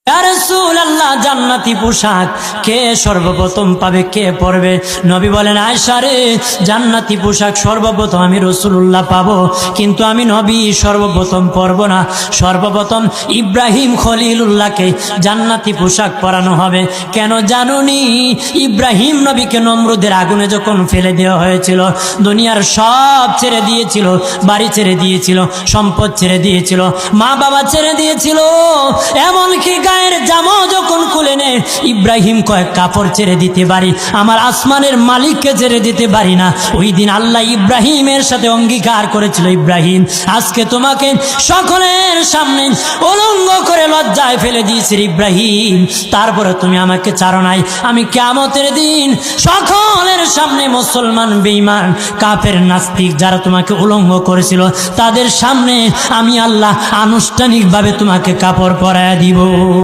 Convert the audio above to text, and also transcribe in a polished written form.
ইয়া রাসূলুল্লাহ, জান্নাতি পোশাক কে সর্বপ্রথম পাবে, কে পরবে? নবী বলেন, আয়েশা রে, জান্নাতি পোশাক সর্বপ্রথম আমি রাসূলুল্লাহ পাবো, কিন্তু আমি নবী সর্বপ্রথম পরব না। সর্বপ্রথম ইব্রাহিম খলিলুল্লাহকে জান্নাতি পোশাক পরানো হবে। কেন জানুনি? ইব্রাহিম নবীকে নমরুদের আগুনে যখন ফেলে দেওয়া হয়েছিল, দুনিয়ার সব ছেড়ে দিয়েছিল, বাড়ি ছেড়ে দিয়েছিল, সম্পদ ছেড়ে দিয়েছিল, মা বাবা ছেড়ে দিয়েছিল, এমনকি গায়ের জামা যখন খুলে নেয়, ইব্রাহিম কয়েক কাপড় ছেড়ে দিতে পারি, আমার আসমানের মালিককে ছেড়ে দিতে পারি না। ওই দিন আল্লাহ ইব্রাহিমের সাথে অঙ্গীকার করেছিল, ইব্রাহিম, আজকে তোমাকে সকলের সামনে উলঙ্গ করে লজ্জায় ফেলে দিয়েছি ইব্রাহিম, তারপরে তুমি আমাকে ছাড়ো নাই। আমি কিয়ামতের দিন সকলের সামনে মুসলমান, বেঈমান, কাফের, নাস্তিক যারা তোমাকে উলঙ্গ করেছিল, তাদের সামনে আমি আল্লাহ আনুষ্ঠানিকভাবে তোমাকে কাপড় পরায়া দিব।